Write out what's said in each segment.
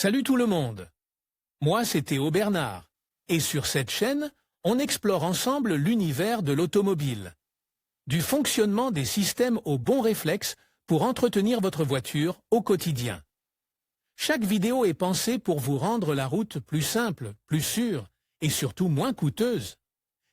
Salut tout le monde. Moi, c'est Théo Bernard. Et sur cette chaîne, on explore ensemble l'univers de l'automobile. Du fonctionnement des systèmes aux bons réflexes pour entretenir votre voiture au quotidien. Chaque vidéo est pensée pour vous rendre la route plus simple, plus sûre et surtout moins coûteuse.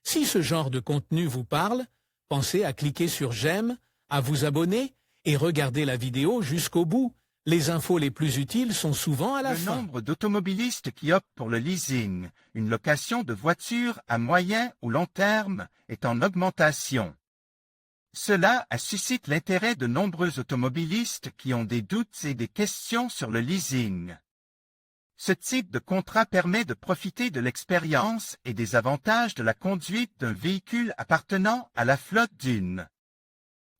Si ce genre de contenu vous parle, pensez à cliquer sur j'aime, à vous abonner et regarder la vidéo jusqu'au bout. Les infos les plus utiles sont souvent à la fin. Le nombre d'automobilistes qui optent pour le leasing, une location de voitures à moyen ou long terme, est en augmentation. Cela suscite l'intérêt de nombreux automobilistes qui ont des doutes et des questions sur le leasing. Ce type de contrat permet de profiter de l'expérience et des avantages de la conduite d'un véhicule appartenant à la flotte d'une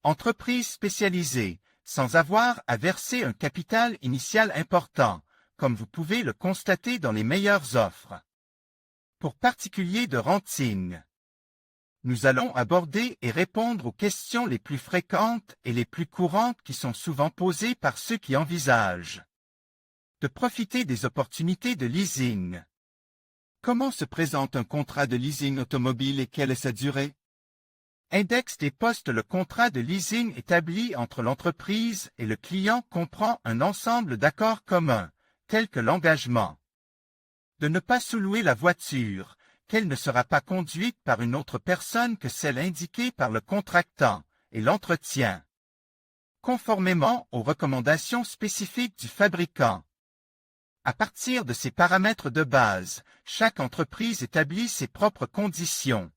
entreprise spécialisée, sans avoir à verser un capital initial important, comme vous pouvez le constater dans les meilleures offres. Pour particuliers de renting, nous allons aborder et répondre aux questions les plus fréquentes et les plus courantes qui sont souvent posées par ceux qui envisagent de profiter des opportunités de leasing. Comment se présente un contrat de leasing automobile et quelle est sa durée? Index des postes. Le contrat de leasing établi entre l'entreprise et le client comprend un ensemble d'accords communs, tels que l'engagement de ne pas sous-louer la voiture, qu'elle ne sera pas conduite par une autre personne que celle indiquée par le contractant, et l'entretien, conformément aux recommandations spécifiques du fabricant. À partir de ces paramètres de base, chaque entreprise établit ses propres conditions.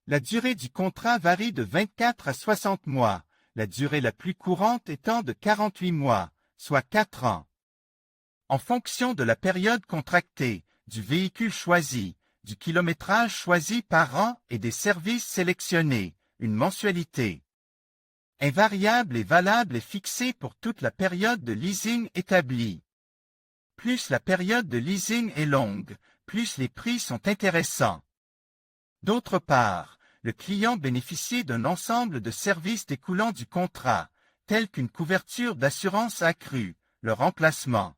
La durée du contrat varie de 24 à 60 mois, la durée la plus courante étant de 48 mois, soit 4 ans. En fonction de la période contractée, du véhicule choisi, du kilométrage choisi par an et des services sélectionnés, une mensualité invariable et valable est fixée pour toute la période de leasing établie. Plus la période de leasing est longue, plus les prix sont intéressants. D'autre part, le client bénéficie d'un ensemble de services découlant du contrat, tels qu'une couverture d'assurance accrue, le remplacement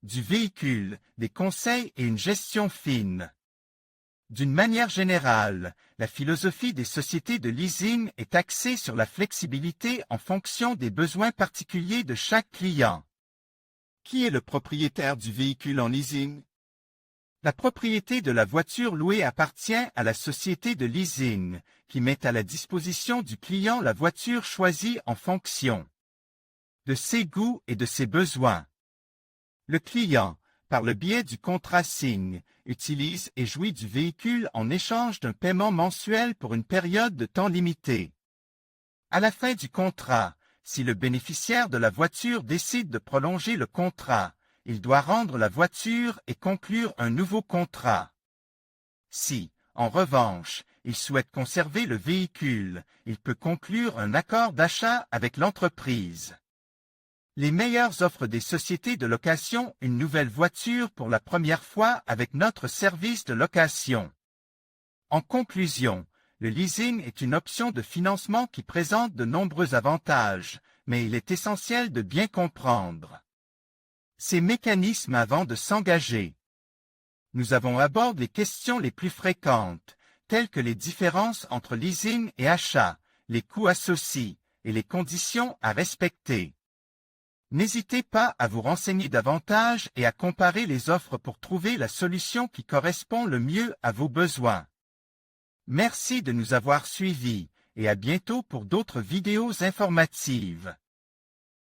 du véhicule, des conseils et une gestion fine. D'une manière générale, la philosophie des sociétés de leasing est axée sur la flexibilité en fonction des besoins particuliers de chaque client. Qui est le propriétaire du véhicule en leasing? La propriété de la voiture louée appartient à la société de leasing, qui met à la disposition du client la voiture choisie en fonction de ses goûts et de ses besoins. Le client, par le biais du contrat signe, utilise et jouit du véhicule en échange d'un paiement mensuel pour une période de temps limitée. À la fin du contrat, si le bénéficiaire de la voiture décide de prolonger le contrat, il doit rendre la voiture et conclure un nouveau contrat. Si, en revanche, il souhaite conserver le véhicule, il peut conclure un accord d'achat avec l'entreprise. Les meilleures offres des sociétés de location, une nouvelle voiture pour la première fois avec notre service de location. En conclusion, le leasing est une option de financement qui présente de nombreux avantages, mais il est essentiel de bien comprendre ces mécanismes avant de s'engager. Nous avons abordé les questions les plus fréquentes, telles que les différences entre leasing et achat, les coûts associés et les conditions à respecter. N'hésitez pas à vous renseigner davantage et à comparer les offres pour trouver la solution qui correspond le mieux à vos besoins. Merci de nous avoir suivis et à bientôt pour d'autres vidéos informatives.